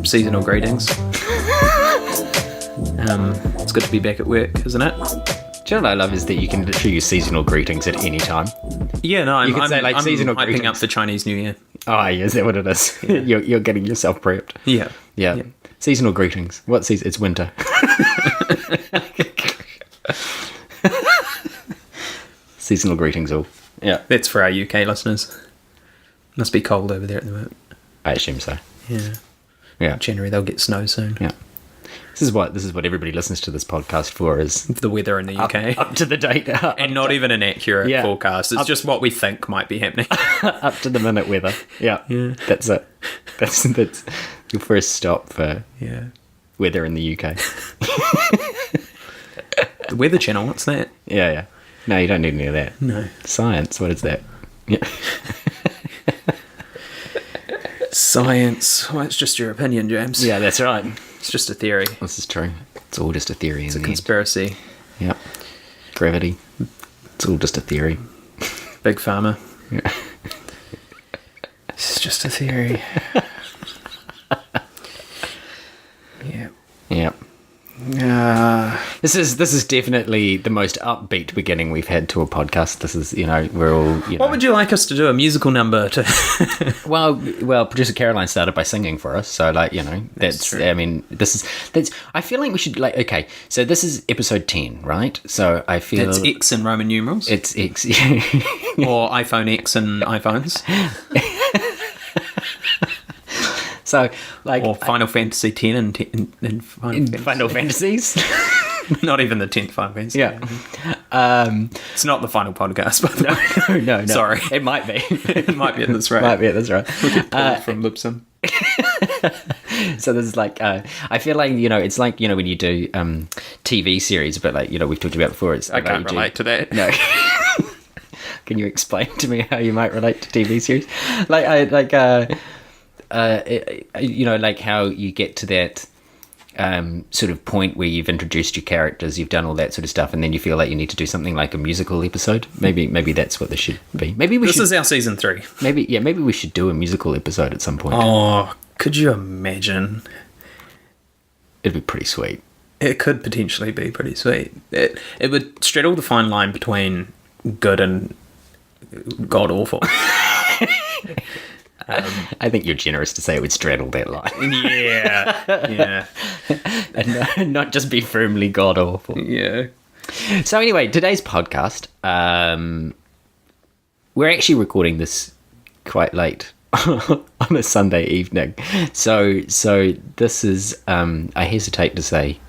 Seasonal greetings. It's good to be back at work, isn't it? Do you know what I love is that you can literally use seasonal greetings at any time. Yeah, no, I'm seasonal hyping greetings. up the Chinese New Year. Oh, yeah, is that what it is? Yeah. You're getting yourself prepped. Yeah. Seasonal greetings. What season? It's winter. Seasonal greetings all. Yeah. That's for our UK listeners. Must be cold over there at the moment. I assume so. Yeah. January they'll get snow soon. Yeah. This is what everybody listens to this podcast for, is the weather in the UK. Up to the date. And not even an accurate forecast. It's just what we think might be happening. Up to the minute weather. Yeah. That's it. That's your first stop for weather in the UK. The Weather Channel, what's that? Yeah. No, you don't need any of that. No. Science, what is that? Yeah. Science. Well, it's just your opinion, James. Yeah, that's right. It's just a theory. This is true. It's all just a theory. It's a conspiracy. Yep. Gravity. It's all just a theory. Big Pharma. Yeah. It's just a theory. Yeah. Yep. This is definitely the most upbeat beginning we've had to a podcast. This is, we're all, What would you like us to do? A musical number to? Well, producer Caroline started by singing for us, so that's true. I mean, that's. I feel like we should okay. So this is episode 10, right? So I feel It's X in Roman numerals. It's X, or iPhone X in iPhones. So or Final Fantasy X in Final Fantasies. Not even the 10th Final Fantasy. Yeah. It's not the final podcast, by the way. No. Sorry. It might be. It might be at this rate. We could pull it from Lipson. So this is I feel like, it's like, when you do TV series, but we've talked about before. I can't relate to that. No. Can you explain to me how you might relate to TV series? How you get to that sort of point where you've introduced your characters, you've done all that sort of stuff, and then you feel like you need to do something like a musical episode. Maybe this what this should be. This is our season 3. Maybe we should do a musical episode at some point. Oh, could you imagine? It'd be pretty sweet. It could potentially be pretty sweet. It would straddle the fine line between good and god awful. I think you're generous to say it would straddle that line. Yeah. And not just be firmly god awful. Yeah. So anyway, today's podcast, we're actually recording this quite late on a Sunday evening. So this is, I hesitate to say,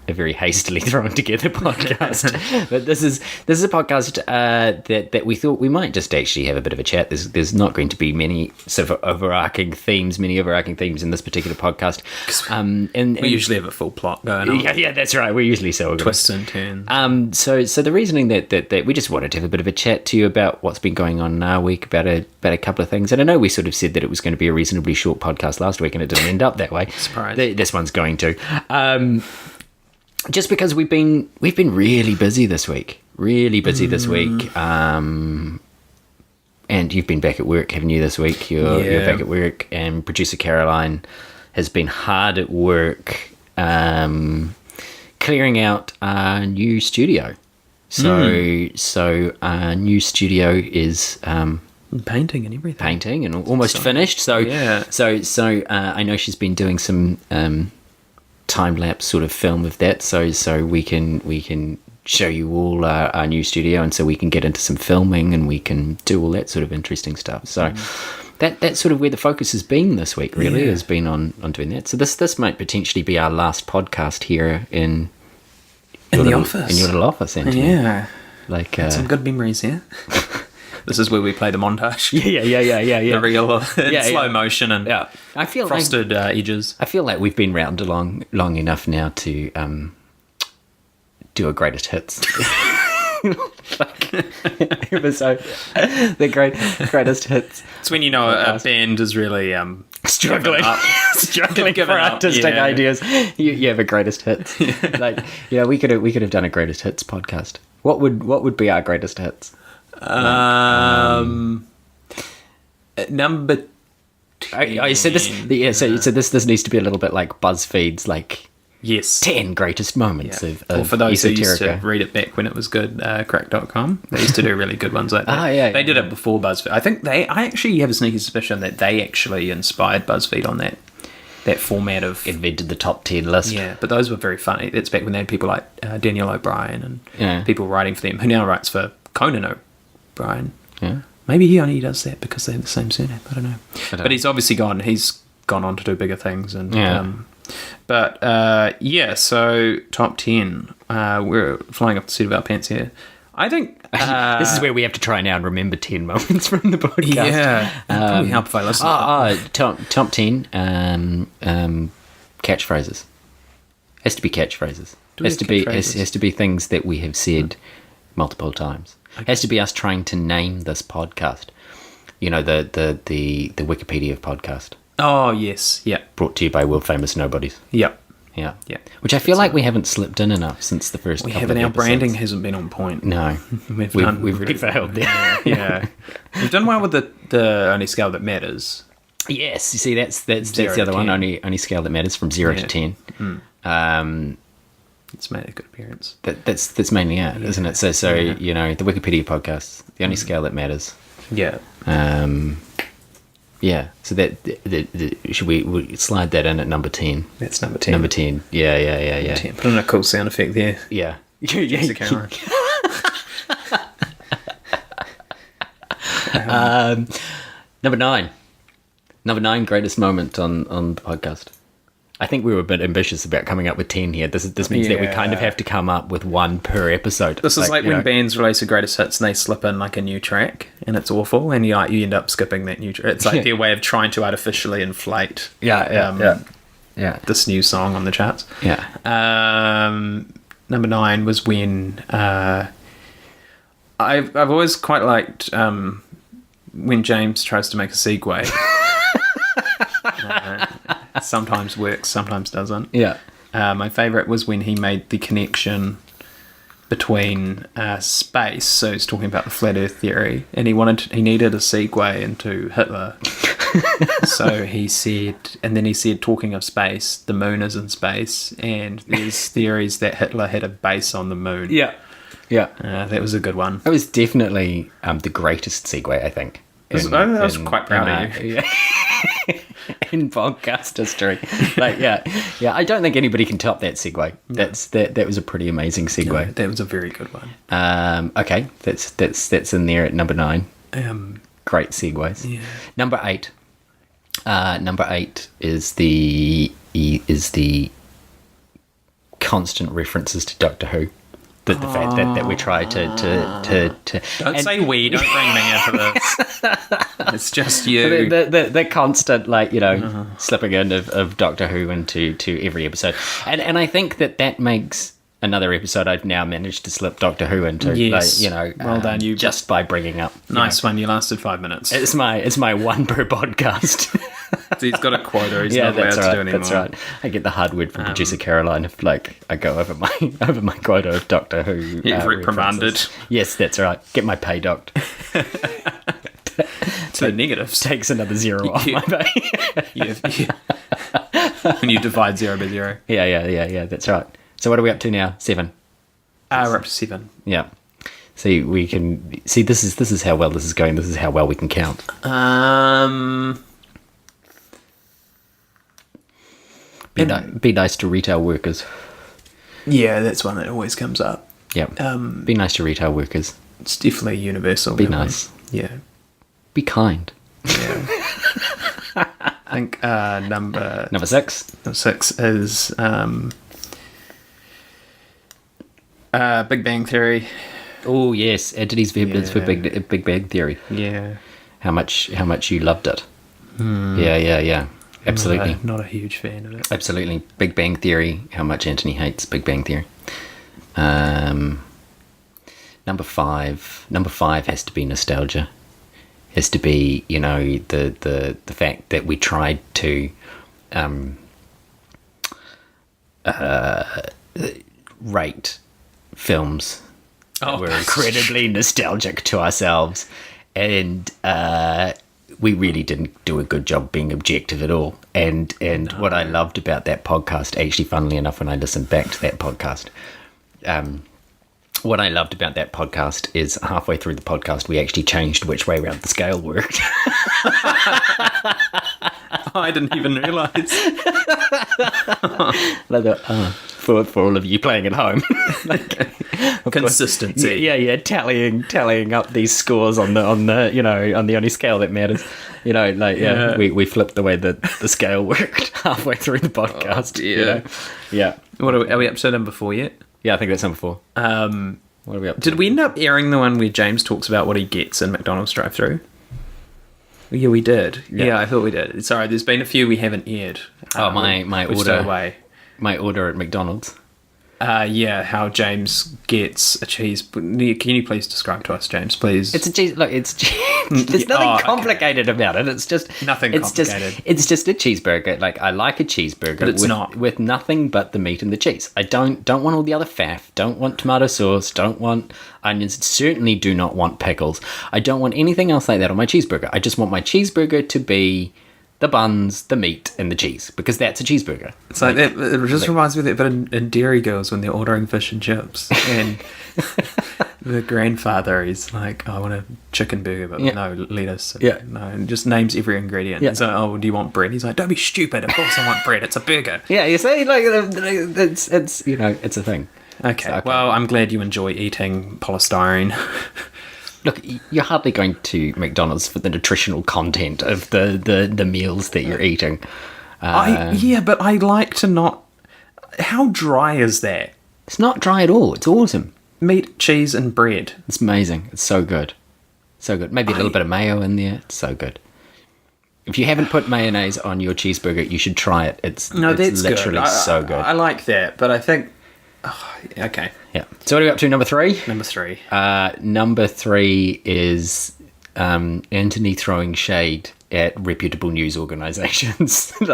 a very hastily thrown together podcast. But this is a podcast that we thought we might just actually have a bit of a chat. There's not going to be many sort of overarching themes in this particular podcast. And we usually have a full plot going on. Yeah, that's right. We usually so twists and turns. So the reasoning that we just wanted to have a bit of a chat to you about what's been going on in our week, about a couple of things. And I know we sort of said that it was going to be a reasonably short podcast last week, and it didn't end up that way. Surprise. This one's going to. Just because we've been really busy this week. And you've been back at work, haven't you, this week? You're back at work, and producer Caroline has been hard at work clearing out our new studio. So our new studio is painting and everything. Painting and almost finished. So I know she's been doing some time-lapse sort of film of that, so we can show you all our new studio, and so we can get into some filming and we can do all that sort of interesting stuff. So that's sort of where the focus has been this week, really, has been on doing that. So this might potentially be our last podcast here in the office. In your little office, Anthony. Yeah. Some good memories here. This is where we play the montage. Yeah. The real slow motion and I feel frosted edges. I feel like we've been round long enough now to do a greatest hits episode. The greatest hits. It's when a band is really struggling for artistic ideas. You have a greatest hits. We could have done a greatest hits podcast. What would be our greatest hits? Number So this needs to be a little bit like BuzzFeed's like Yes. 10 greatest moments of Or for those Esoterica. who used to read it back when it was good, crack.com. They used to do really good ones like that. They did it before BuzzFeed. I actually have a sneaky suspicion that they actually inspired BuzzFeed on that format of... Invented the top 10 list. Yeah, but those were very funny. That's back when they had people like Daniel O'Brien and people writing for them, who now writes for Conan O'Brien. Yeah. Maybe he only does that because they have the same surname. I don't know. But he's obviously he's gone on to do bigger things. And so top 10. We're flying off the seat of our pants here. I think... this is where we have to try now and remember 10 moments from the podcast. Yeah. Probably help if I listen. Top 10 catchphrases. Has to be catchphrases. Has to be things that we have said multiple times. Okay. Has to be us trying to name this podcast. You know, the Wikipedia podcast. Oh, yes. Yeah. Brought to you by world famous nobodies. Yep. Yeah. Which I feel like we haven't slipped in enough since the first couple of episodes. Our branding hasn't been on point. No. We've really failed there. Yeah. We've done well with the only scale that matters. Yes. You see, that's the other one. Only scale that matters from 0 to 10. It's made a good appearance. That's mainly it, isn't it? So you know, the Wikipedia podcast, the only scale that matters. Yeah. Yeah. So that should we slide that in at number 10? That's number 10. Number 10. Yeah. 10. Put in a cool sound effect there. Yeah. Number 9. Number 9 greatest moment on the podcast. I think we were a bit ambitious about coming up with 10 here. This means that we kind of have to come up with one per episode. This is like when bands release a greatest hits and they slip in like a new track and it's awful and you end up skipping that new track. It's like their way of trying to artificially inflate this new song on the charts. Yeah. Number 9 was when I've always quite liked when James tries to make a segue. Sometimes works, sometimes doesn't. Yeah. My favourite was when he made the connection between space. So he's talking about the flat Earth theory, and he needed a segue into Hitler. So he said, talking of space, the moon is in space, and there's theories that Hitler had a base on the moon. Yeah. That was a good one. It was definitely the greatest segue, I think. I was quite proud of you. Yeah. In podcast history, I don't think anybody can top that segue. That was a pretty amazing segue. No, that was a very good one. Okay, that's in there at number 9. Great segues. Yeah. Number 8. Number 8 is the constant references to Doctor Who. The fact that we try to don't say we, don't bring me into this. It's just you. The constant slipping in of Doctor Who into every episode, and I think that makes another episode I've now managed to slip Doctor Who into. Yes. Well done, you. Just by bringing up. Nice one. You lasted 5 minutes. It's my one per podcast. So he's got a quota. He's not allowed to do anymore. That's right. I get the hard word from producer Caroline if I go over my quota of Doctor Who. You've reprimanded. Yes, that's right. Get my pay docked. So negatives takes another 0 off my pay. And you divide 0 by 0. Yeah. That's right. So what are we up to now? 7. We're up to 7. Yeah. See, we can see. This is how well this is going. This is how well we can count. Be nice to retail workers. Yeah, that's one that always comes up. Yeah. Be nice to retail workers. It's definitely universal. Be nice. One. Yeah. Be kind. Yeah. I think number 6. Number 6 is Big Bang Theory. Oh yes, Anthony's evidence for Big Bang Theory. Yeah. How much you loved it. Yeah. Absolutely. Not a huge fan of it. Absolutely. Big Bang Theory. How much Anthony hates Big Bang Theory. Number 5. Number 5 has to be nostalgia. Has to be, the fact that we tried to rate films that were incredibly nostalgic to ourselves, and we really didn't do a good job being objective at all. And what I loved about that podcast, actually, funnily enough, when I listened back to that podcast, what I loved about that podcast is halfway through the podcast, we actually changed which way around the scale worked. I didn't even realise. For all of you playing at home, consistency. Yeah, tallying up these scores on the on the only scale that matters. We flipped the way that the scale worked halfway through the podcast. Yeah. What are we up to number 4 yet? Yeah, I think that's number 4. What are we up to? Did we end up airing the one where James talks about what he gets in McDonald's drive-thru? Yeah, we did. Yeah, I thought we did. Sorry, there's been a few we haven't aired. My order at McDonald's. How James gets a cheese. Can you please describe to us, James, please? It's a cheese. Look, it's there's nothing complicated about it. It's just nothing complicated. It's just a cheeseburger. Like, I like a cheeseburger, but it's not with nothing but the meat and the cheese. I don't want all the other faff. Don't want tomato sauce. Don't want onions. Certainly do not want pickles. I don't want anything else like that on my cheeseburger. I just want my cheeseburger to be the buns, the meat, and the cheese, because that's a cheeseburger. It's like that. It just reminds me of that bit in Dairy Girls when they're ordering fish and chips, and the grandfather is like, "I want a chicken burger, but no lettuce." And just names every ingredient. Yeah. So, "Oh, do you want bread?" He's like, "Don't be stupid. Of course I want bread. It's a burger." Yeah, you see, like it's it's a thing. Okay. Well, I'm glad you enjoy eating polystyrene. Look, you're hardly going to McDonald's for the nutritional content of the meals that you're eating. But I like to not... How dry is that? It's not dry at all. It's awesome. Meat, cheese, and bread. It's amazing. It's so good. So good. Maybe a little bit of mayo in there. It's so good. If you haven't put mayonnaise on your cheeseburger, you should try it. It's literally so good. I like that, but I think... Oh, okay. Yeah. So what are we up to? Number 3? Number 3. Number 3 is Anthony throwing shade at reputable news organisations. You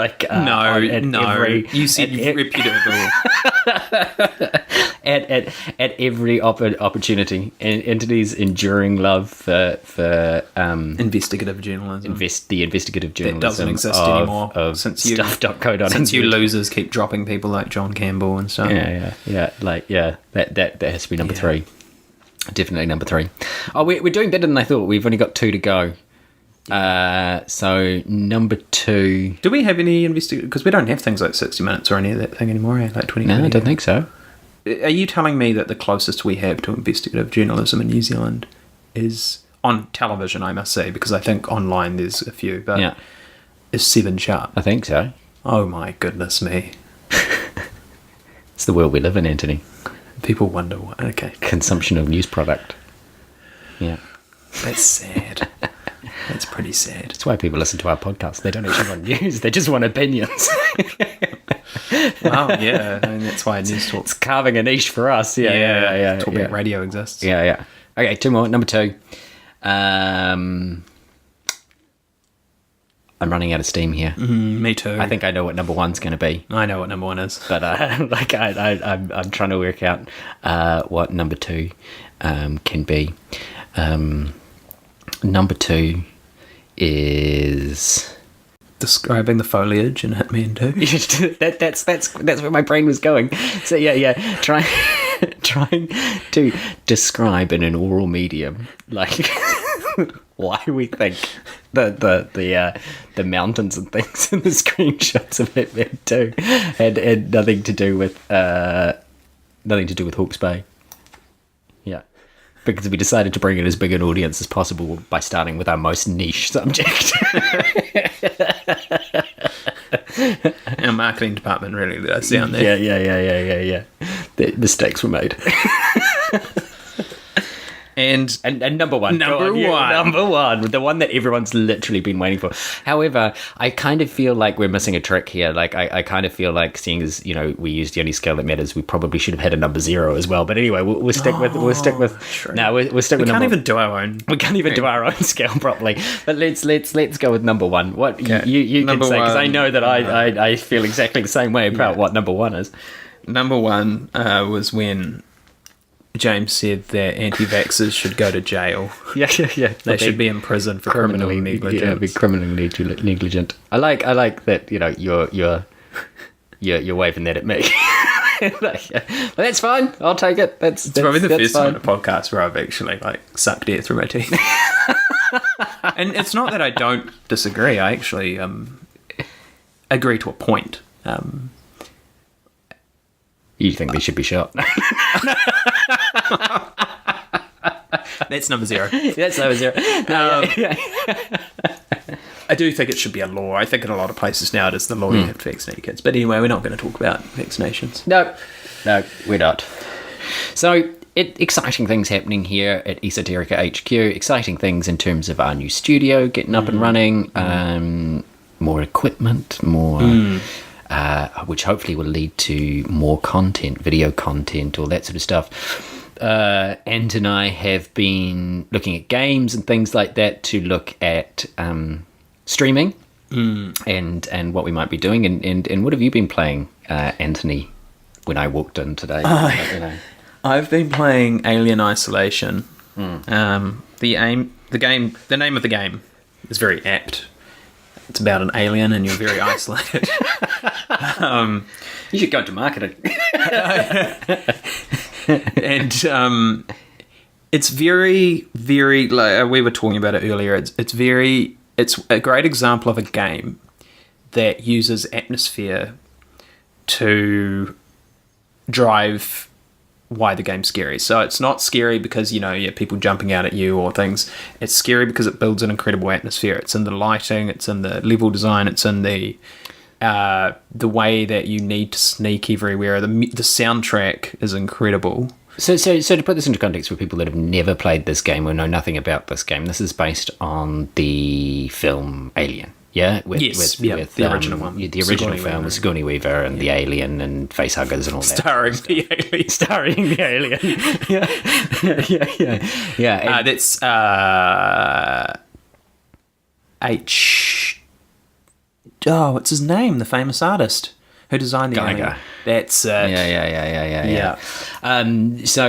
said reputable. at every opportunity. And Anthony's enduring love for investigative journalism. The investigative journalism that doesn't exist anymore since you losers keep dropping people like John Campbell and stuff. That has to be number 3. Definitely number 3. Oh, we're doing better than I thought. We've only got 2 to go. So number 2. Do we have any investigative? Because we don't have things like 60 Minutes or any of that thing anymore. Like 20. No, I don't think so. Are you telling me that the closest we have to investigative journalism in New Zealand is on television? I must say, because I think online there's a few, but is 7 Sharp? I think so. Oh my goodness me! It's the world we live in, Anthony. People wonder what. Okay, consumption of news product. Yeah, that's sad. That's pretty sad. That's why people listen to our podcast. They don't actually want news. They just want opinions. Wow, yeah. I mean, that's why news talk's carving a niche for us. Yeah. Talk about radio exists. Yeah. Okay, 2 more. Number 2. I'm running out of steam here. Me too. I think I know what number 1's going to be. I know what number 1 is. But I'm trying to work out what number 2 can be. Number 2 is describing the foliage in Hitman 2. That's where my brain was going. So trying to describe in an oral medium, like why we think the mountains and things in the screenshots of Hitman 2 had nothing to do with Hawke's Bay. Yeah. Because we decided to bring in as big an audience as possible by starting with our most niche subject. Our marketing department really let us down there. Yeah. The mistakes were made. And number 1. Number one. The one that everyone's literally been waiting for. However, I kind of feel like we're missing a trick here. Like, I kind of feel like, seeing as, we use the only scale that matters, we probably should have had a number 0 as well. But anyway, we'll stick with. True. No, we'll stick with. We can't even do our own. We can't even do our own scale properly. But let's go with number 1. What you can say, because I know that I feel exactly the same way about what number 1 is. Number 1 was when James said that anti-vaxxers should go to jail. Yeah. They should be in prison for criminal negligence. Yeah, be criminally negligent. I like that. You're waving that at me. But that's fine. I'll take it. It's probably the first time in a podcast where I've actually sucked air through my teeth. And it's not that I don't disagree. I actually agree to a point. You think they should be shot? That's number 0. That's number 0. No, I do think it should be a law. I think in a lot of places now it is the law you have to vaccinate kids. But anyway, we're not going to talk about vaccinations. No, we're not. So, exciting things happening here at Esoterica HQ. Exciting things in terms of our new studio getting up and running. More equipment, more... which hopefully will lead to more content, video content, all that sort of stuff. Ant and I have been looking at games and things like that to look at streaming and what we might be doing. And what have you been playing, Anthony, when I walked in today? I've been playing Alien Isolation. The name of the game is very apt. It's about an alien and you're very isolated. You should go to marketing. And it's very, very, like we were talking about it earlier, it's a great example of a game that uses atmosphere to drive why the game's scary. So it's not scary because, people jumping out at you or things. It's scary because it builds an incredible atmosphere. It's in the lighting, it's in the level design, it's in the way that you need to sneak everywhere. The soundtrack is incredible. So to put this into context for people that have never played this game or know nothing about this game, this is based on the film Alien. Yeah, the original one. The original film with Sigourney Weaver and the alien and facehuggers and all that. Starring the alien. Yeah. That's what's his name? The famous artist who designed the alien. That's it. Yeah. So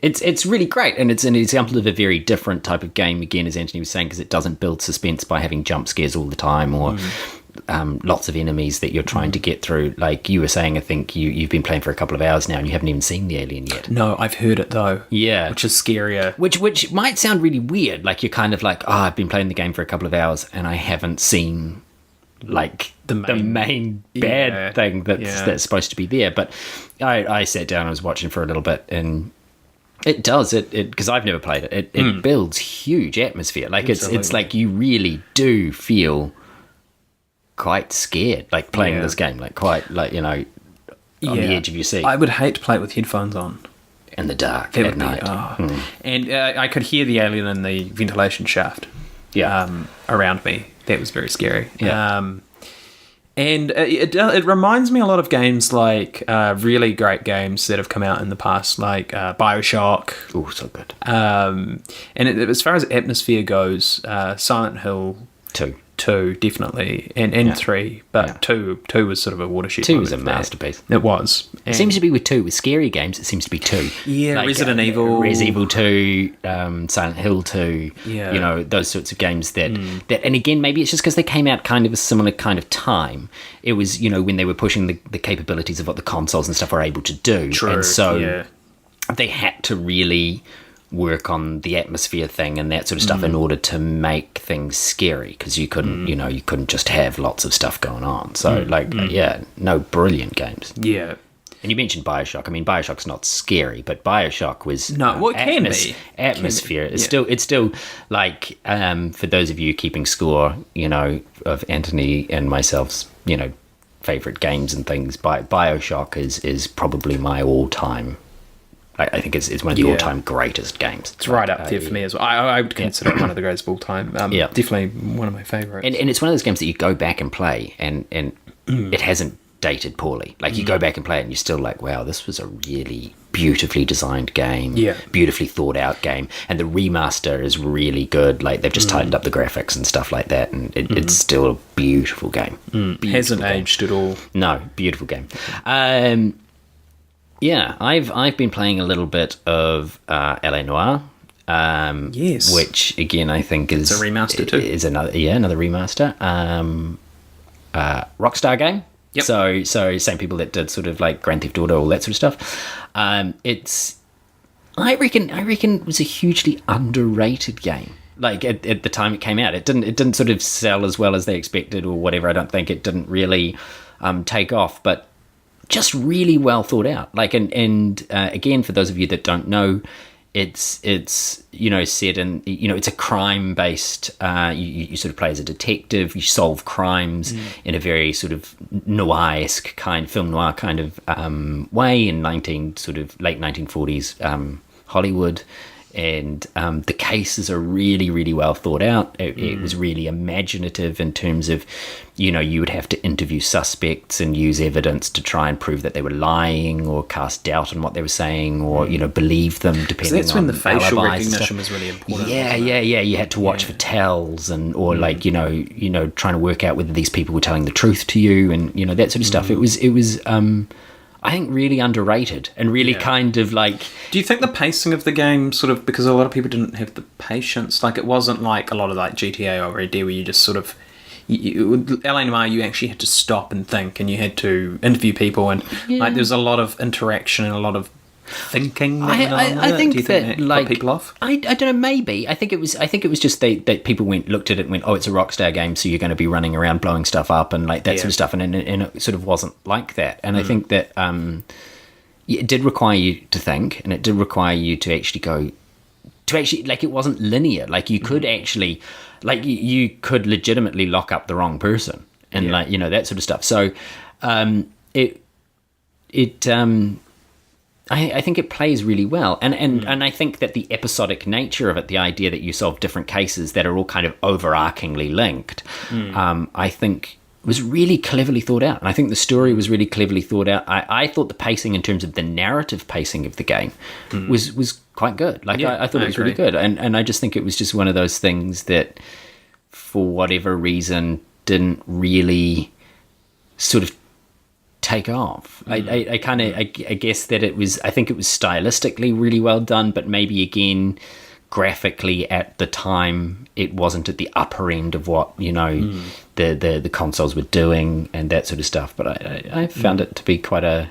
it's really great, and it's an example of a very different type of game, again, as Anthony was saying, because it doesn't build suspense by having jump scares all the time or lots of enemies that you're trying to get through. Like you were saying, I think you've been playing for a couple of hours now and you haven't even seen the alien yet. No, I've heard it though. Yeah. Which is scarier. Which might sound really weird. Like you're kind of like, I've been playing the game for a couple of hours and I haven't seen the main bad thing that's supposed to be there. But I sat down, I was watching for a little bit, and it does it because I've never played it. It builds huge atmosphere. Like it's like you really do feel quite scared, like playing this game, like quite like on the edge of your seat. I would hate to play it with headphones on in the dark at night. And I could hear the alien in the ventilation shaft. Around me. That was very scary. And it reminds me a lot of games like really great games that have come out in the past, like BioShock. Oh, so good. And as far as atmosphere goes, Silent Hill 2 definitely, and 3, but 2 was sort of a watershed. 2 was a masterpiece. It was. It seems to be with 2 with scary games. It seems to be 2. Yeah, like, Resident Evil 2, Silent Hill 2. Yeah, those sorts of games that and again, maybe it's just because they came out kind of a similar kind of time. It was when they were pushing the capabilities of what the consoles and stuff were able to do. True. And so they had to really work on the atmosphere thing and that sort of stuff in order to make things scary, because you couldn't you couldn't just have lots of stuff going on. So brilliant games. Yeah. And you mentioned BioShock. I mean, BioShock's not scary, but BioShock was it can be atmosphere. It's still like for those of you keeping score, of Anthony and myself's favorite games and things. BioShock is probably my all-time. I think it's one of the all-time greatest games. It's right up there for me as well. I would consider it one of the greatest of all time. Definitely one of my favourites. And it's one of those games that you go back and play, and it hasn't dated poorly. Like, you go back and play it, and you're still like, wow, this was a really beautifully designed game, beautifully thought out game, and the remaster is really good. Like, they've just tightened up the graphics and stuff like that, and it's still a beautiful game. Hasn't aged at all. No, beautiful game. Yeah, I've been playing a little bit of LA Noire. Yes. Which again I think is a remaster too. Is another remaster. Rockstar game. Yep. So same people that did sort of like Grand Theft Auto, all that sort of stuff. I reckon it was a hugely underrated game. Like at the time it came out, it didn't sort of sell as well as they expected or whatever. I don't think it didn't really take off, but just really well thought out. Like and again, for those of you that don't know, it's set in, it's a crime based. You sort of play as a detective. You solve crimes in a very sort of noir-esque film noir kind of way in late 1940s Hollywood. And the cases are really, really well thought out. It was really imaginative in terms of, you would have to interview suspects and use evidence to try and prove that they were lying or cast doubt on what they were saying or, believe them depending on that's when the facial alibi recognition stuff. was really important. Yeah. You had to watch for tells and or trying to work out whether these people were telling the truth to you and, that sort of stuff. It was I think really underrated and really kind of like... Do you think the pacing of the game sort of... Because a lot of people didn't have the patience. Like, it wasn't like a lot of like GTA or Red Dead where you just sort of... LA Noire, you actually had to stop and think and you had to interview people and like there's a lot of interaction and a lot of thinking. I think Do you think that like put people off? I don't know. Maybe I think it was just that people looked at it and went, oh, it's a Rockstar game, so you're going to be running around blowing stuff up and like that sort of stuff, and it sort of wasn't like that. And I think that it did require you to think, and it did require you to actually like it wasn't linear. Like you could actually, like you could legitimately lock up the wrong person, and like that sort of stuff. So I think it plays really well, and I think that the episodic nature of it, the idea that you solve different cases that are all kind of overarchingly linked, I think was really cleverly thought out. And I think the story was really cleverly thought out. I thought the pacing in terms of the narrative pacing of the game was quite good. Like I thought it was really good, and I just think it was just one of those things that, for whatever reason, didn't really sort of take off. I guess that I think it was stylistically really well done, but maybe again graphically at the time it wasn't at the upper end of what the consoles were doing and that sort of stuff. But I found it to be quite a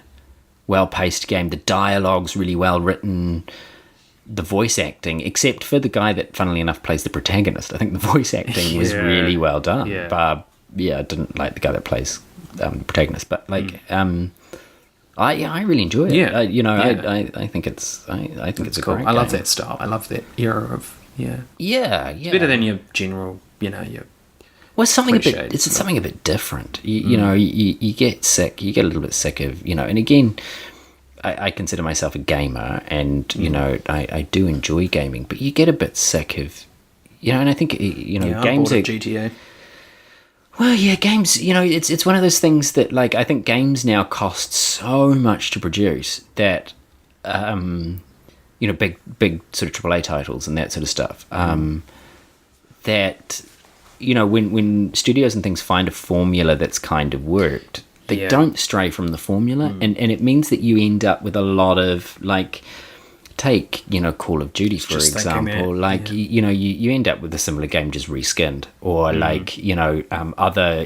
well-paced game. The dialogue's really well written. The voice acting, except for the guy that funnily enough plays the protagonist, I think the voice acting was really well done. I didn't like the guy that plays protagonist, but like I really enjoy it. I think it's it's cool. great I love game. that style. I love that era of It's better than your general your something a bit cliched it's stuff. something a bit different. You get sick, you get a little bit sick of and again I consider myself a gamer and I do enjoy gaming, but you get a bit sick of and I think games are GTA. Well, yeah, games, it's one of those things that, like, I think games now cost so much to produce that, big sort of AAA titles and that sort of stuff, that, when studios and things find a formula that's kind of worked, they don't stray from the formula, and it means that you end up with a lot of, like, take Call of Duty for example, like you end up with a similar game just reskinned, or like other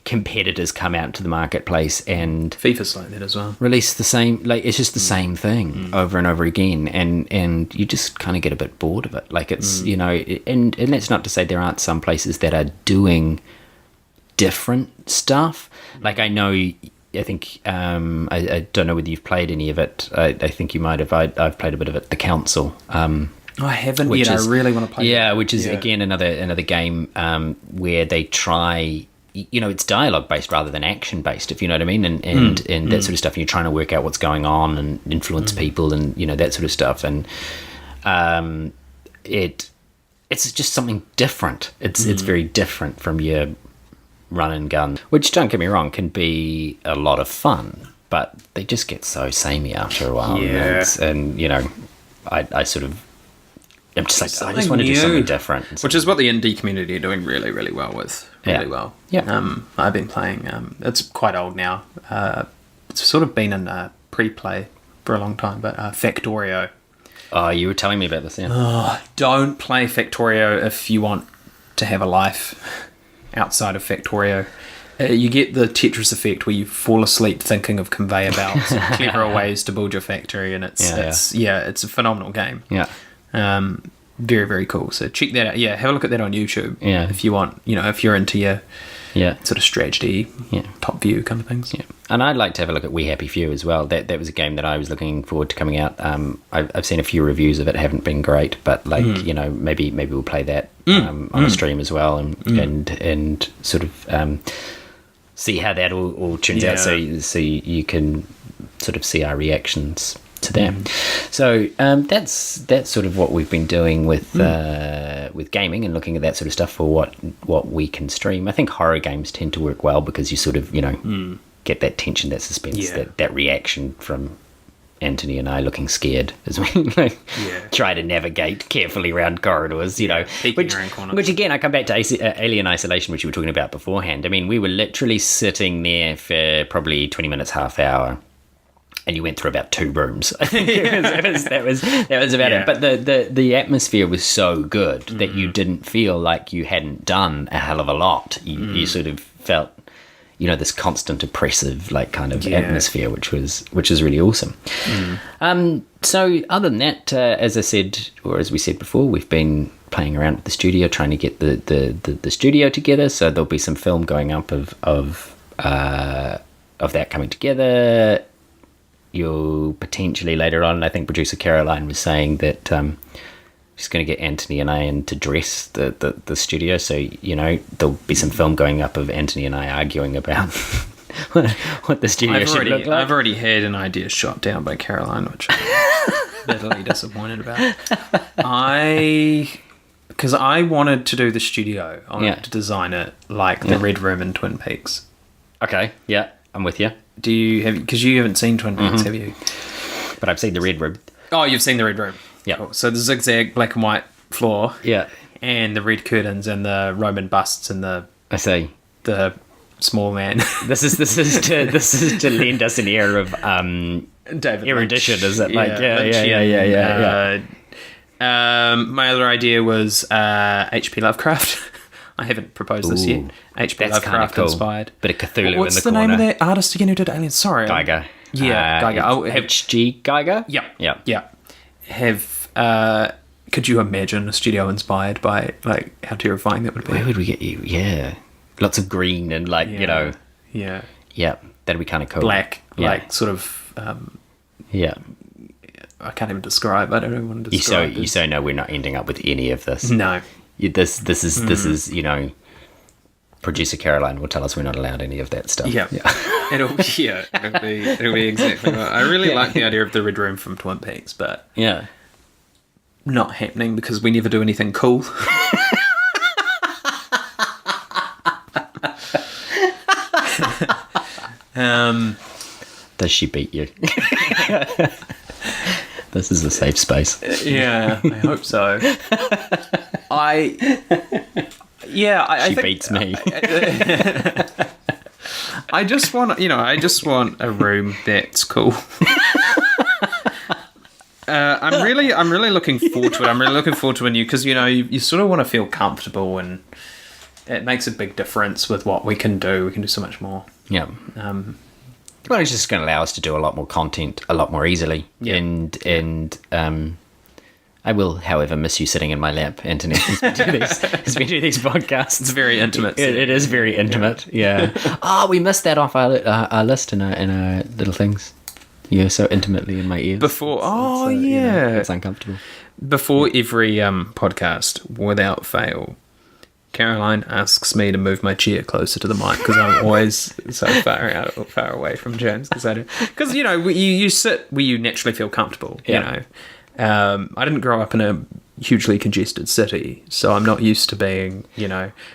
competitors come out to the marketplace and FIFA's like that as well, release the same, like it's just the same thing over and over again, and you just kind of get a bit bored of it. Like it's and that's not to say there aren't some places that are doing different stuff. Like I think I don't know whether you've played any of it. I think you might have. I've played a bit of it. The Council. I haven't yet. I really want to play. Yeah, which is again another game where they try. It's dialogue based rather than action based, if you know what I mean, and that sort of stuff. And you're trying to work out what's going on and influence people, and that sort of stuff. And it's just something different. It's very different from your run and gun, which, don't get me wrong, can be a lot of fun, but they just get so samey after a while. And I sort of, I'm just like, I just want to do something different, which is what the indie community are doing really, really well with. Well. I've been playing. It's quite old now. It's sort of been in pre-play for a long time, but Factorio. Oh, you were telling me about this, yeah. Don't play Factorio if you want to have a life outside of Factorio. You get the Tetris effect where you fall asleep thinking of conveyor belts and cleverer ways to build your factory, and it's a phenomenal game. Yeah. Very, very cool. So check that out. Yeah, have a look at that on YouTube. Yeah. If you want, if you're into your sort of strategy, top view kind of things. Yeah. And I'd like to have a look at We Happy Few as well. That was a game that I was looking forward to coming out. I've seen a few reviews of it, haven't been great, but maybe we'll play that on a stream as well, and sort of see how that all turns out. So you can sort of see our reactions to that. So that's sort of what we've been doing with gaming and looking at that sort of stuff for what we can stream. I think horror games tend to work well because you sort of get that tension, that suspense, that reaction from Anthony and I looking scared as we try to navigate carefully around corridors, which again, I come back to Alien Isolation, which you were talking about beforehand. I mean, we were literally sitting there for probably 20 minutes, half hour, and you went through about 2 rooms. I think that was about it. But the atmosphere was so good that you didn't feel like you hadn't done a hell of a lot. You sort of felt, this constant oppressive kind of atmosphere, which is really awesome. So other than that, as I said, or as we said before, we've been playing around with the studio, trying to get the studio together. So there'll be some film going up of that coming together. You'll potentially later on, I think producer Caroline was saying that she's going to get Anthony and I in to dress the studio. So, there'll be some film going up of Anthony and I arguing about what the studio should look like. I've already had an idea shot down by Caroline, which I'm bitterly disappointed about. Because I wanted to do the studio. I wanted to design it like the Red Room in Twin Peaks. Okay, yeah, I'm with you. Do you have? Because you haven't seen Twin Peaks, have you? But I've seen the Red Room. Oh, you've seen the Red Room. Yeah. Cool. So the zigzag black and white floor. Yeah. And the red curtains and the Roman busts and the small man. This is to lend us an air of David erudition, Lynch. Is it? Yeah. My other idea was H.P. Lovecraft. I haven't proposed this yet. H.P. Lovecraft cool. Inspired. Bit of Cthulhu in the corner. What's the name of that artist again who did Alien? Sorry. Geiger. Yeah, Geiger. H.G. Geiger? Yeah. Could you imagine a studio inspired by, how terrifying that would be? Where would we get you? Yeah. Lots of green and, Yeah. Yeah, that'd be kind of cool. Black, sort of... I can't even describe. I don't even want to describe. You so know we're not ending up with any of this. No. This is producer Caroline will tell us we're not allowed any of that stuff. Yeah. It'll be exactly right. I really like the idea of the Red Room from Twin Peaks, but not happening because we never do anything cool. Does she beat you? This is a safe space. Yeah, I hope so. I think, beats me. I just want a room that's cool. I'm really looking forward to it. I'm really looking forward to a new, because you sort of want to feel comfortable, and it makes a big difference with what we can do. We can do so much more. Yeah. Well, it's just going to allow us to do a lot more content a lot more easily. Yeah. And I will, however, miss you sitting in my lap, Anthony, as we do these podcasts. It's very intimate. It is very intimate, yeah. We missed that off our list in our little things. You're so intimately in my ears. Before, it's uncomfortable. Before every podcast, without fail, Caroline asks me to move my chair closer to the mic because I'm always so far away from James. Because you sit where you naturally feel comfortable. I didn't grow up in a hugely congested city, so I'm not used to being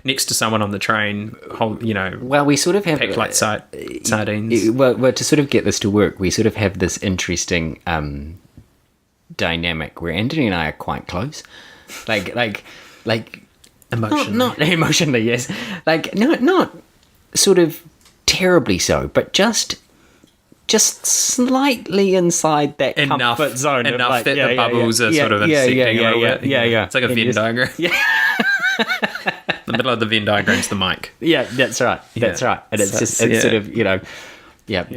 next to someone on the train. Well, we sort of have packed like sardines. Well, to sort of get this to work, we sort of have this interesting dynamic where Anthony and I are quite close, like. Emotionally. Not emotionally, yes. Not sort of terribly so, but just just slightly inside that comfort zone. Enough that the bubbles are sort of intersecting a little bit. Yeah. It's like a Venn diagram. Yeah. The middle of the Venn diagram's the mic. Yeah, that's right. That's right. And it's sort of,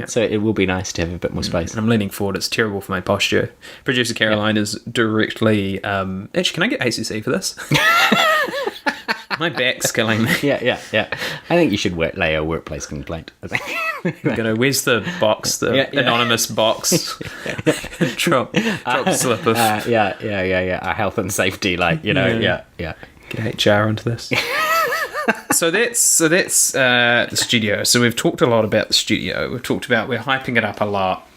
so it will be nice to have a bit more space. And I'm leaning forward. It's terrible for my posture. Producer Caroline is directly... actually, can I get ACC for this? My back's killing me. Yeah. I think you should lay a workplace complaint. I think. Where's the box, anonymous box? drop slip of... A health and safety, yeah. Get HR onto this. So that's the studio. So we've talked a lot about the studio. We're hyping it up a lot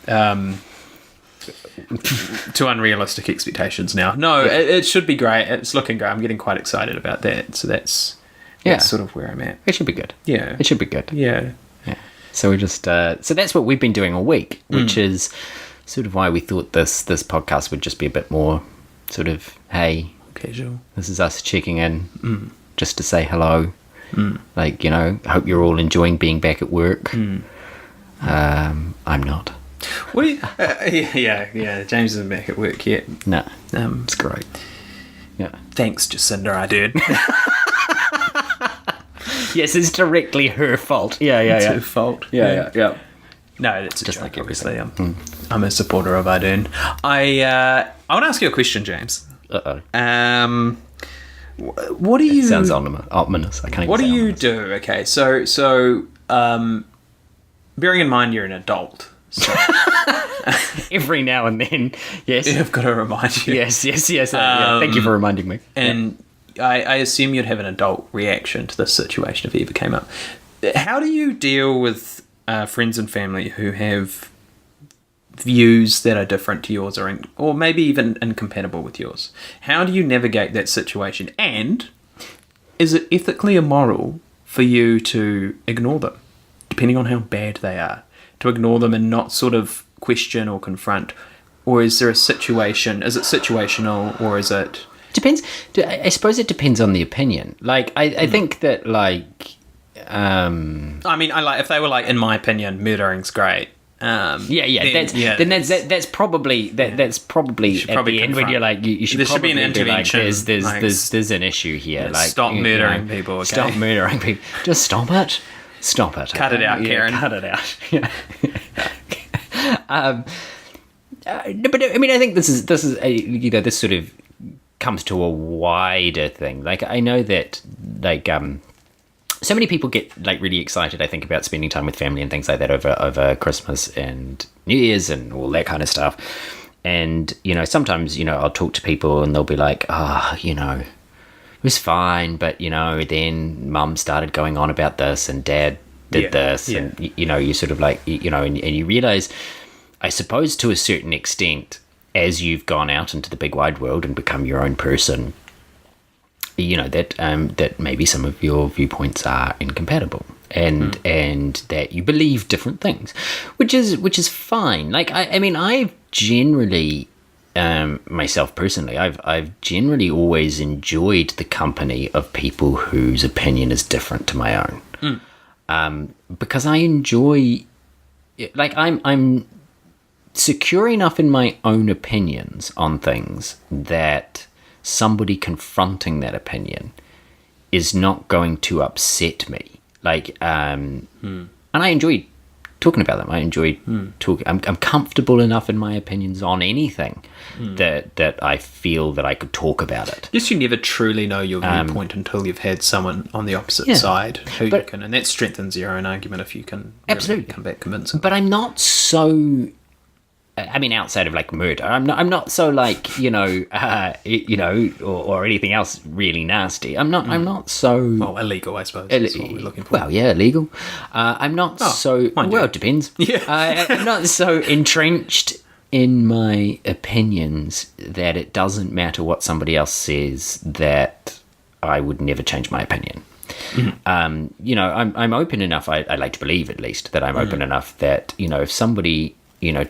to unrealistic expectations now. No, it should be great. It's looking great. I'm getting quite excited about that. So that's sort of where I'm at. It should be good. Yeah. It should be good. Yeah. So we just so that's what we've been doing all week, which is sort of why we thought this podcast would just be a bit more sort of, hey, casual. This is us checking in just to say hello. I hope you're all enjoying being back at work. I'm not. What? James isn't back at work yet. No, it's great. Yeah. Thanks, Jacinda Ardern. Yes, it's directly her fault. Yeah. It's her fault. Yeah. No, that's just joke, like obviously. I'm a supporter of Ardern. I want to ask you a question, James. Uh-oh. What do you... It sounds ominous. I can't even What do you ominous. do? Okay, so bearing in mind you're an adult, so... Every now and then, yes. I've got to remind you. Yes. Thank you for reminding me. And I assume you'd have an adult reaction to this situation if it ever came up. How do you deal with friends and family who have views that are different to yours or maybe even incompatible with yours? How do you navigate that situation? And is it ethically immoral for you to ignore them, depending on how bad they are, to ignore them and not sort of question or confront? Or is there a situation, is it situational, or is it... Depends. I suppose it depends on the opinion. I think that I mean, if they were in my opinion, murdering's great. That's probably at the end when you're you should. There should be an intervention. There's an issue here. Stop murdering people. Okay? Stop murdering people. Just stop it. Stop it. Cut it out, Karen. Cut it out. Yeah. But I mean, I think this is this sort of comes to a wider thing. I know that so many people get really excited, I think, about spending time with family and things like that over Christmas and New Year's and all that kind of stuff. And, sometimes, I'll talk to people and they'll be like, it was fine, but, then mum started going on about this and dad did this. Yeah. And, you sort of and you realise, I suppose to a certain extent, as you've gone out into the big wide world and become your own person, that maybe some of your viewpoints are incompatible and that you believe different things, which is fine. I mean, I've generally myself personally, I've generally always enjoyed the company of people whose opinion is different to my own, because I enjoy I'm secure enough in my own opinions on things that somebody confronting that opinion is not going to upset me. And I enjoy talking about them. I enjoy talking. I'm comfortable enough in my opinions on anything that I feel that I could talk about it. Yes, you never truly know your viewpoint until you've had someone on the opposite side and that strengthens your own argument if you can absolutely come back convincing. But I'm not so. I mean, outside of murder, I'm not so or anything else really nasty. I'm not so illegal, I suppose. That's what we're looking for. Well, yeah, illegal. I'm not so. Well, it depends. Yeah, I'm not so entrenched in my opinions that it doesn't matter what somebody else says. That I would never change my opinion. I'm open enough. I like to believe, at least, that I'm open enough that if somebody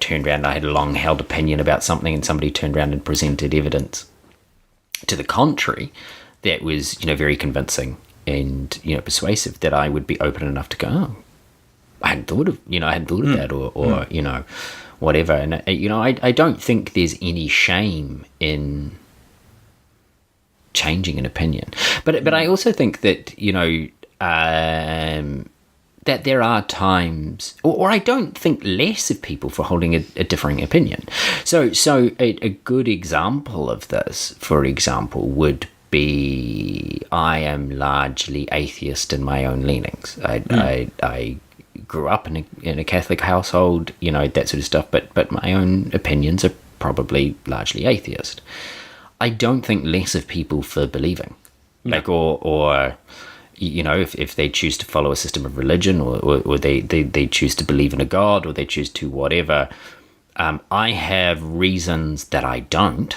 turned around, I had a long-held opinion about something, and somebody turned around and presented evidence to the contrary that was, very convincing and, persuasive, that I would be open enough to go, I hadn't thought of that, or you know, whatever. And you know, I don't think there's any shame in changing an opinion, but I also think that, you know, that there are times, or I don't think less of people for holding a differing opinion. So a good example of this, for example, would be, I am largely atheist in my own leanings. I grew up in a Catholic household, you know, that sort of stuff, but my own opinions are probably largely atheist. I don't think less of people for believing, like, or you know, if they choose to follow a system of religion, or they choose to believe in a god, or they choose to whatever. I have reasons that I don't,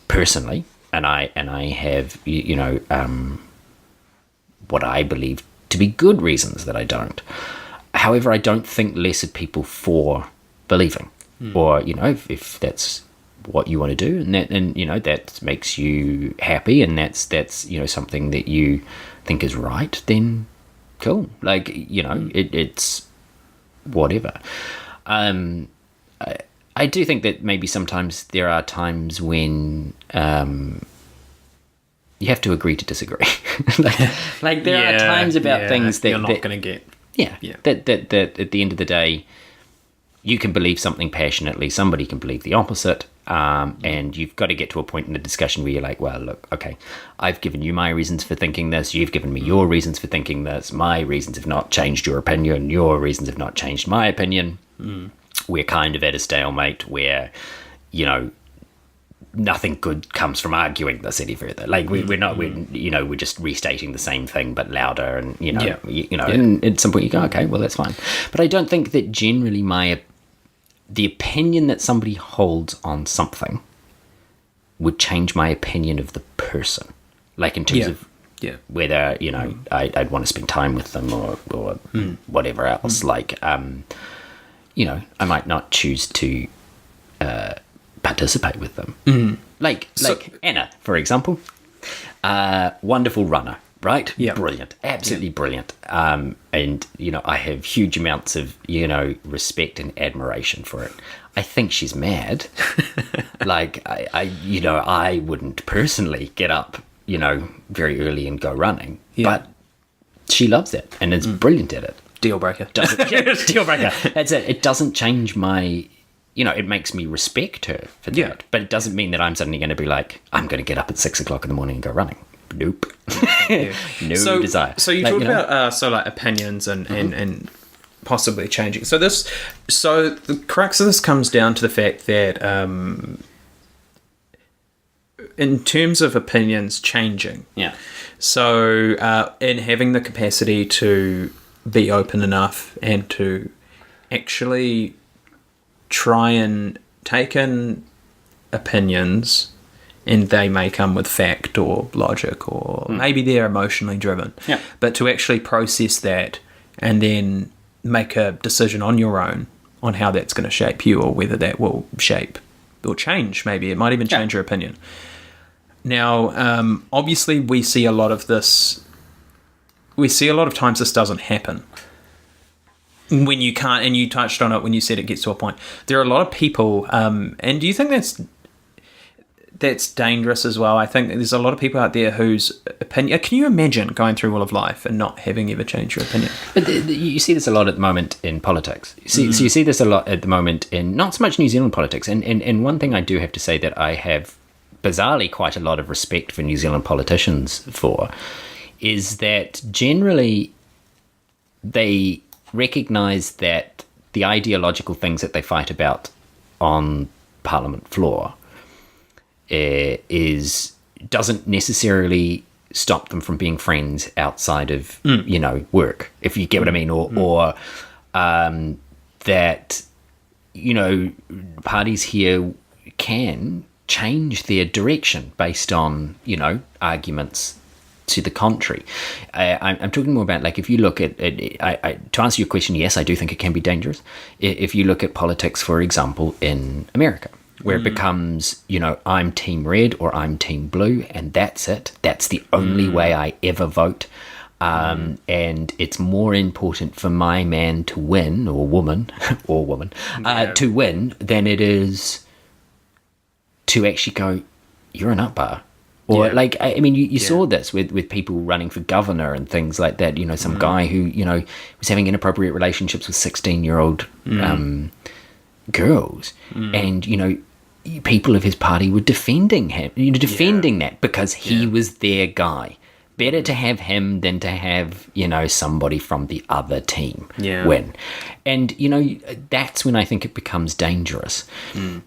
personally, and I have, you know, what I believe to be good reasons that I don't. However, I don't think less of people for believing, or, you know, if that's what you want to do, and you know, that makes you happy, and that's you know, something that you think is right, then cool. Like, you know, it's whatever. I do think that maybe sometimes there are times when you have to agree to disagree. like there are times about things that you're not going to get. That at the end of the day, you can believe something passionately, somebody can believe the opposite, and you've got to get to a point in the discussion where you're like, well, look, okay, I've given you my reasons for thinking this, you've given me your reasons for thinking this, my reasons have not changed your opinion, your reasons have not changed my opinion. We're kind of at a stalemate where, you know, nothing good comes from arguing this any further. Like, we're just restating the same thing but louder, and you know, and at some point you go, okay, well, that's fine. But I don't think that generally the opinion that somebody holds on something would change my opinion of the person, like in terms of whether, you know, I'd want to spend time with them, or whatever else. Like, you know, I might not choose to participate with them. Like Anna, for example, wonderful runner, right? Yeah, brilliant, absolutely brilliant. And you know, I have huge amounts of, you know, respect and admiration for it. I think she's mad. Like, I you know, I wouldn't personally get up, you know, very early and go running, but she loves it and is brilliant at it. Deal breaker. Deal breaker. That's it. It doesn't change my, you know, it makes me respect her for that. But it doesn't mean that I'm suddenly going to be like, I'm going to get up at 6 o'clock in the morning and go running. Nope. No desire. So you talked about opinions and possibly changing. So the crux of this comes down to the fact that in terms of opinions changing. Yeah. So in having the capacity to be open enough and to actually try and take in opinions, and they may come with fact or logic, or maybe they're emotionally driven. Yeah. But to actually process that and then make a decision on your own on how that's going to shape you, or whether that will shape or change. Maybe it might even change your opinion. Now, obviously, we see a lot of this. We see a lot of times this doesn't happen. When you can't, and you touched on it when you said it gets to a point. There are a lot of people, and do you think that's dangerous as well? I think there's a lot of people out there whose opinion. Can you imagine going through all of life and not having ever changed your opinion? But you see this a lot at the moment in politics. So you see this a lot at the moment in not so much New Zealand politics. And one thing I do have to say that I have bizarrely quite a lot of respect for New Zealand politicians for is that generally they recognise that the ideological things that they fight about on Parliament floor doesn't necessarily stop them from being friends outside of you know, work, if you get what I mean, or that, you know, parties here can change their direction based on, you know, arguments to the contrary. I'm talking more about, like, if you look at to answer your question, yes, I do think it can be dangerous. If you look at politics, for example, in America, where it becomes, you know, I'm team red or I'm team blue, and that's it. That's the only way I ever vote. and it's more important for my man to win, or woman, to win, than it is to actually go, you're a nutbar. Or I mean, you saw this with people running for governor and things like that. Some guy who, was having inappropriate relationships with 16-year-old girls. And, people of his party were defending him, that because he was their guy. Better to have him than to have, somebody from the other team win. And, that's when I think it becomes dangerous. When,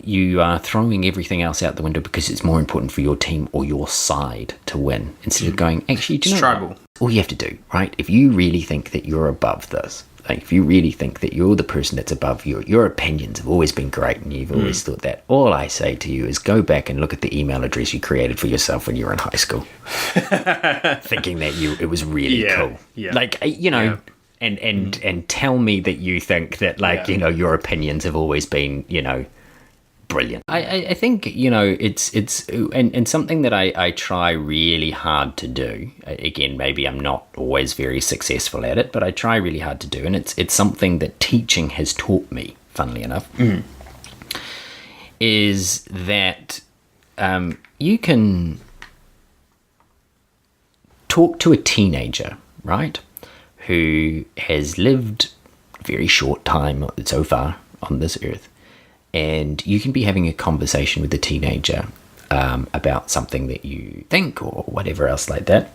you are throwing everything else out the window because it's more important for your team or your side to win, instead of going, actually, do you know tribal. What? All you have to do, right? If you really think that you're above this, like if you really think that you're the person that's above your opinions have always been great and you've always thought that, all I say to you is go back and look at the email address you created for yourself when you were in high school, thinking that it was really cool. Yeah. And tell me that you think that your opinions have always been, brilliant. I think, it's and something that I try really hard to do. Again, maybe I'm not always very successful at it, but I try really hard to do, and it's something that teaching has taught me, funnily enough, is that you can talk to a teenager, right, who has lived a very short time so far on this earth, and you can be having a conversation with a teenager about something that you think or whatever else like that.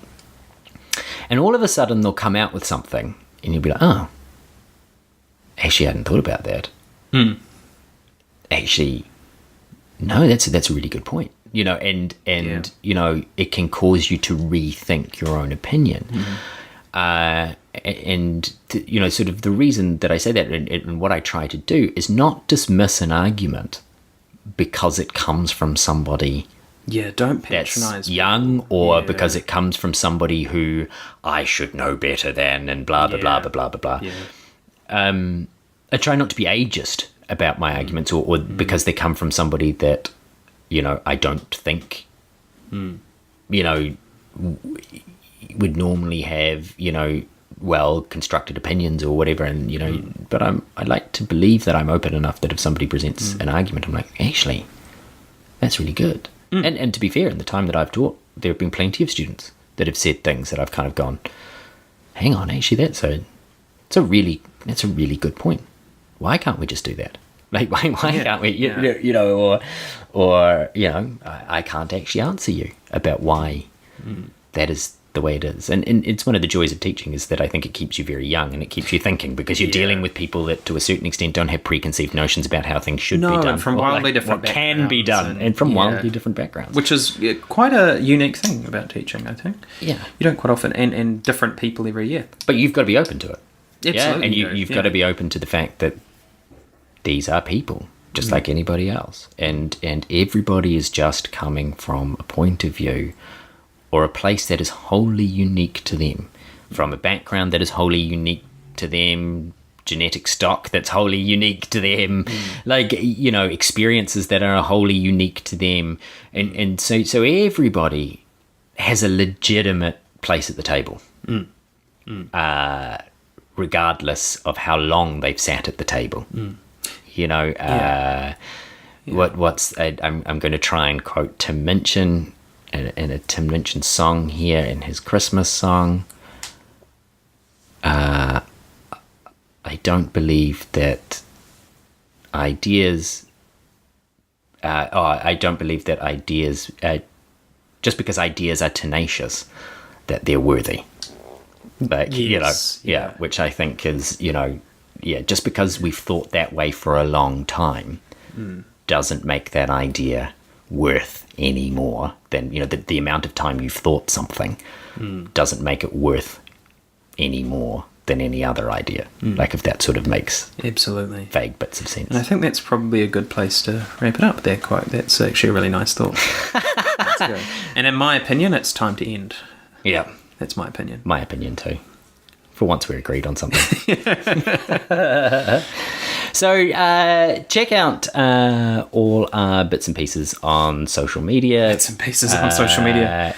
And all of a sudden they'll come out with something and you'll be like, oh, actually I hadn't thought about that. Actually, no, that's a really good point. And it can cause you to rethink your own opinion. Sort of the reason that I say that and what I try to do is not dismiss an argument because it comes from somebody don't patronize that's young or because it comes from somebody who I should know better than and blah blah blah blah blah blah blah. I try not to be ageist about my arguments or because they come from somebody that I don't think would normally have well constructed opinions or whatever, and but I like to believe that I'm open enough that if somebody presents an argument, I'm like, actually, that's really good. And to be fair, in the time that I've taught, there have been plenty of students that have said things that I've kind of gone, hang on, actually, that's a really good point. Why can't we just do that? Like, why can't we? I can't actually answer you about why that is the way it is. And it's one of the joys of teaching is that I think it keeps you very young and it keeps you thinking because you're dealing with people that to a certain extent don't have preconceived notions about how things should be done. And from wildly different backgrounds. What can be done and from wildly different backgrounds. Which is quite a unique thing about teaching, I think. Yeah. You don't quite often, and different people every year. But you've got to be open to it. Absolutely. And you've got to be open to the fact that these are people, just like anybody else. And everybody is just coming from a point of view or a place that is wholly unique to them, from a background that is wholly unique to them, genetic stock that's wholly unique to them, experiences that are wholly unique to them. And so everybody has a legitimate place at the table, regardless of how long they've sat at the table. I'm going to try and quote Tim Minchin in a Tim Minchin song here in his Christmas song. I don't believe that ideas just because ideas are tenacious that they're worthy. Which I think is, just because we've thought that way for a long time doesn't make that idea worth any more than, the amount of time you've thought something doesn't make it worth any more than any other idea. Like if that sort of makes absolutely vague bits of sense. And I think that's probably a good place to wrap it up, that quote. That's actually a really nice thought. That's good. And in my opinion, it's time to end. Yeah. That's my opinion. My opinion too. For once we're agreed on something. So check out all our bits and pieces on social media. Bits and pieces on social media.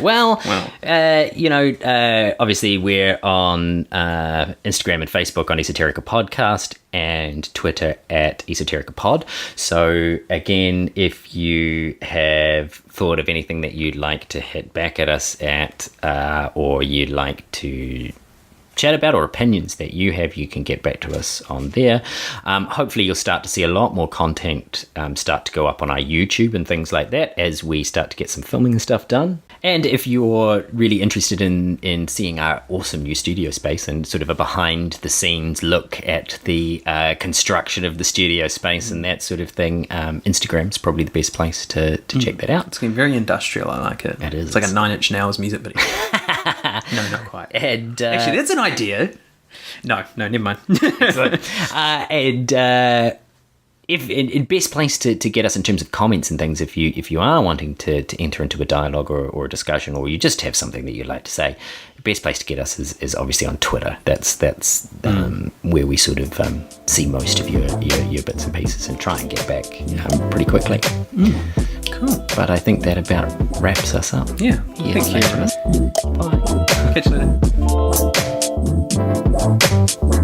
Obviously we're on Instagram and Facebook on Esoterica Podcast and Twitter at Esoterica Pod. So again, if you have thought of anything that you'd like to hit back at us at, or you'd like to chat about, or opinions that you have, you can get back to us on there. Hopefully you'll start to see a lot more content start to go up on our YouTube and things like that as we start to get some filming and stuff done. And if you're really interested in seeing our awesome new studio space and sort of a behind the scenes look at the construction of the studio space and that sort of thing, Instagram's probably the best place to check that out. It's getting very industrial. I like it. It is. It's like a 9 Inch Nails music video. No, not quite. And actually, that's an idea. No, never mind. If best place to get us in terms of comments and things, if you are wanting to enter into a dialogue or a discussion, or you just have something that you'd like to say, the best place to get us is obviously on Twitter. That's where we sort of see most of your bits and pieces and try and get back pretty quickly. Cool. But I think that about wraps us up. Yeah. Thank you. Bye. Catch you later.